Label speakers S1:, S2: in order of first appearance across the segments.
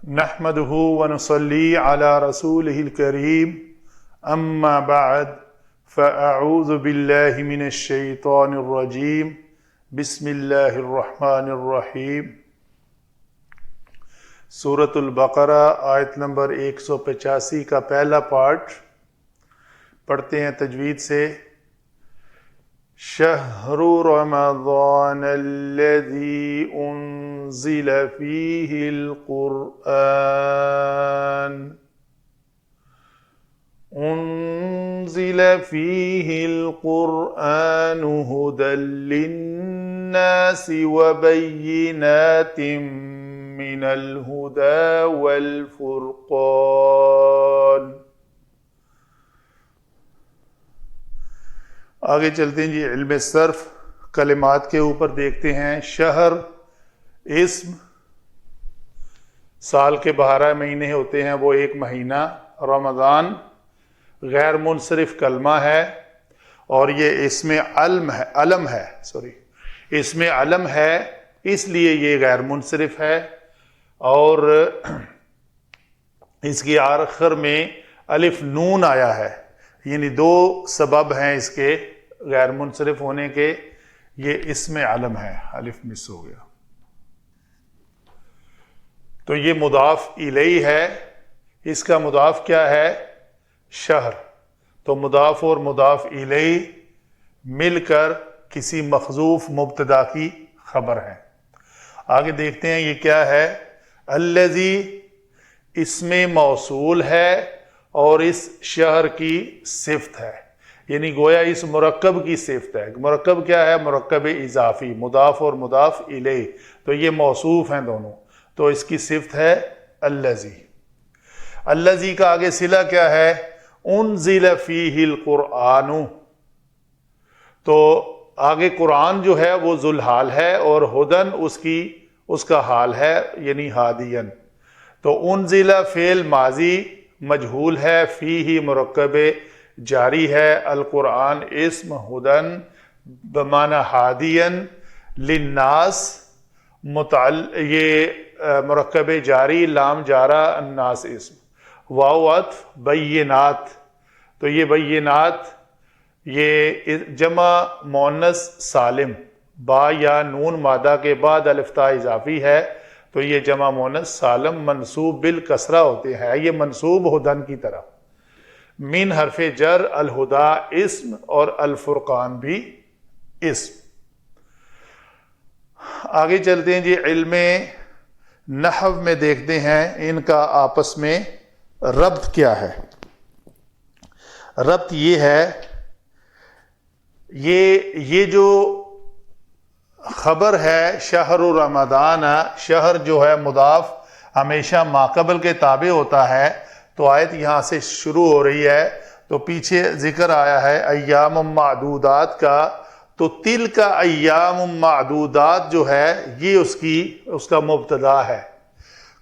S1: نحمده ونصلي على رسوله الكريم اما بعد فاعوذ بالله من الشیطان الرجیم بسم اللہ الرحمن الرحیم۔ سورۃ البقرہ آیت نمبر 185 کا پہلا پارٹ پڑھتے ہیں تجوید سے۔ شہر رمضان الذی انزل فیہ القرآن هدى للناس وبينات من الهدى والفرقان۔ آگے چلتے ہیں جی، علم صرف کلمات کے اوپر دیکھتے ہیں۔ شہر اسم، سال کے 12 مہینے ہوتے ہیں، وہ ایک مہینہ۔ رمضان غیر منصرف کلمہ ہے اور یہ اسم علم ہے اسم علم ہے، اس لیے یہ غیر منصرف ہے، اور اس کی آخر میں الف نون آیا ہے، یعنی دو سبب ہیں اس کے غیر منصرف ہونے کے۔ یہ اسم علم ہے، الف مس ہو گیا، تو یہ مضاف الیہ ہے۔ اس کا مضاف کیا ہے؟ شہر۔ تو مضاف اور مضاف الیہ مل کر کسی محذوف مبتدا کی خبر ہے۔ آگے دیکھتے ہیں یہ کیا ہے۔ الذی اسم موصول ہے اور اس شہر کی صفت ہے، یعنی گویا اس مرکب کی صفت ہے۔ مرکب کیا ہے؟ مرکب اضافی، مضاف اور مضاف الیہ، تو یہ موصوف ہیں دونوں، تو اس کی صفت ہے الذی۔ الذی کا آگے صلہ کیا ہے؟ انزل فیہ القرآن، تو آگے قرآن جو ہے وہ ذوالحال ہے اور ہدن اس کا حال ہے، یعنی ہادین۔ تو انزل فعل ماضی مجہول ہے، فیہ مرکب جاری ہے، القرآن اسم، ہدن بمعنی ہادین، للناس یہ مرکب جاری، لام جارہ، الناس اسم، واو عطف، بینات، تو یہ بینات یہ جمع مؤنث سالم، با یا نون مادہ کے بعد الف تا اضافی ہے، تو یہ جمع مؤنث سالم منصوب بالکسرہ ہوتے ہیں، یہ منصوب ہدن کی طرح۔ من حرف جر، الہدا اسم اور الفرقان بھی اسم۔ آگے چلتے ہیں جی، علم نحو میں دیکھتے ہیں ان کا آپس میں ربط کیا ہے۔ ربط یہ ہے، یہ جو خبر ہے شہر رمضان، شہر جو ہے مضاف ہمیشہ ماقبل کے تابع ہوتا ہے، تو آیت یہاں سے شروع ہو رہی ہے، تو پیچھے ذکر آیا ہے ایام معدودات کا، تو تل کا ایام معدودات جو ہے یہ اس کا مبتدا ہے۔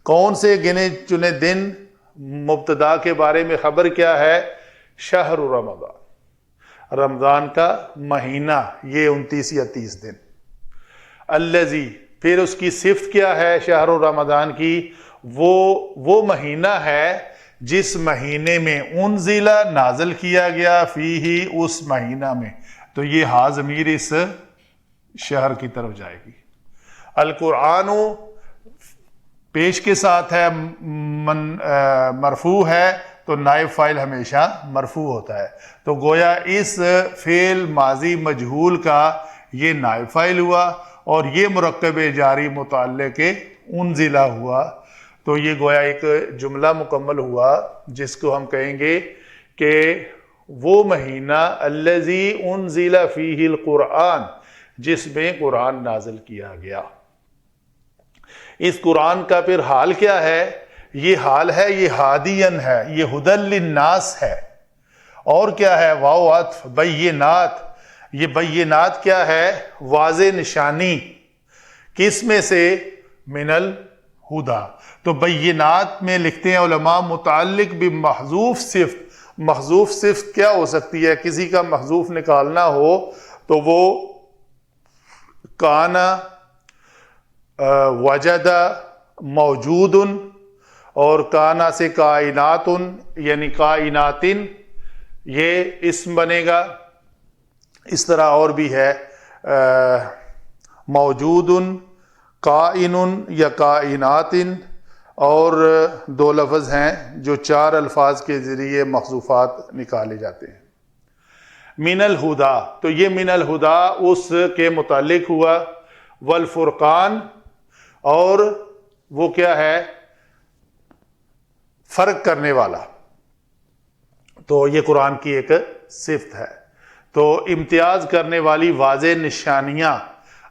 S1: کون سے گنے چنے دن؟ مبتدا کے بارے میں خبر کیا ہے؟ شہر رمضان، رمضان کا مہینہ، یہ 29 یا 30 دن۔ الذی، پھر اس کی صفت کیا ہے شہر رمضان کی؟ وہ مہینہ ہے جس مہینے میں انزلہ نازل کیا گیا، فیہ اس مہینہ میں، تو یہ ہا ضمیر اس شہر کی طرف جائے گی۔ القرآن پیش کے ساتھ ہے، مرفوع ہے، تو نائب فاعل ہمیشہ مرفوع ہوتا ہے، تو گویا اس فعل ماضی مجہول کا یہ نائب فاعل ہوا، اور یہ مرکب جاری متعلق انزلہ ہوا، تو یہ گویا ایک جملہ مکمل ہوا جس کو ہم کہیں گے کہ وہ مہینہ الذی انزل فیہ القرآن، جس میں قرآن نازل کیا گیا۔ اس قرآن کا پھر حال کیا ہے؟ یہ حال ہے، یہ ہادین ہے، یہ ہدی للناس ہے، اور کیا ہے؟ واو عطف، بینات، یہ بینات کیا ہے؟ واضح نشانی، کس میں سے؟ من الہدا۔ تو بینات میں لکھتے ہیں علماء متعلق بمحذوف صفت۔ محذوف صفت کیا ہو سکتی ہے؟ کسی کا محذوف نکالنا ہو تو وہ کانا، وجد، موجود، اور کانا سے کائناتن یعنی کائناتن یہ اسم بنے گا. اس طرح اور بھی ہے موجودن، کائنن یا کائناتن، اور دو لفظ ہیں جو چار الفاظ کے ذریعے محذوفات نکالے جاتے ہیں. من الہدا، تو یہ من الہدا اس کے متعلق ہوا. والفرقان، اور وہ کیا ہے؟ فرق کرنے والا. تو یہ قرآن کی ایک صفت ہے. تو امتیاز کرنے والی واضح نشانیاں.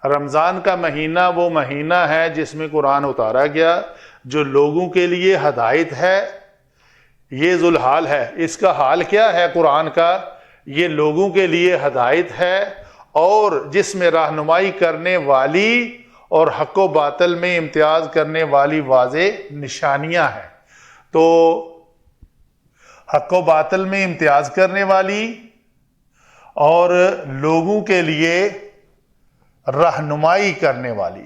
S1: رمضان کا مہینہ وہ مہینہ ہے جس میں قرآن اتارا گیا، جو لوگوں کے لیے ہدایت ہے. یہ ذوالحال ہے. اس کا حال کیا ہے قرآن کا؟ یہ لوگوں کے لیے ہدایت ہے، اور جس میں رہنمائی کرنے والی اور حق و باطل میں امتیاز کرنے والی واضح نشانیاں ہیں. تو حق و باطل میں امتیاز کرنے والی اور لوگوں کے لیے رہنمائی کرنے والی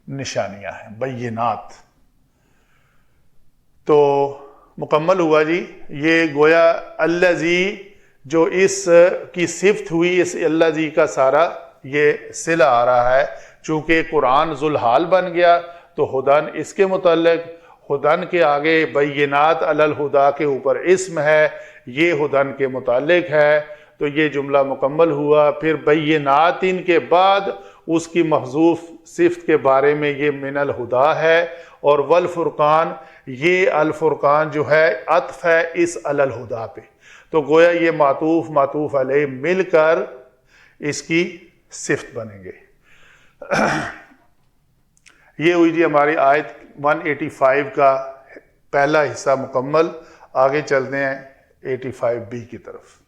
S1: نشانیاں ہیں، بینات. تو مکمل ہوا جی. یہ گویا الذی جو اس کی صفت ہوئی، اس الذی کا سارا یہ صلہ آ رہا ہے. چونکہ قرآن ذوالحال بن گیا تو ہدن اس کے متعلق، ہدن کے آگے بینات علی الہدا کے اوپر اسم ہے، یہ ہدن کے متعلق ہے. تو یہ جملہ مکمل ہوا. پھر بینات ان کے بعد اس کی محذوف صفت کے بارے میں یہ من الہدا ہے. اور والفرقان، یہ الفرقان جو ہے عطف ہے اس علی الہدا پہ. تو گویا یہ معطوف علیہ مل کر اس کی صفت بنیں گے. یہ ہوئی جی ہماری آیت 185 کا پہلا حصہ مکمل. آگے چلتے ہیں 85B کی طرف.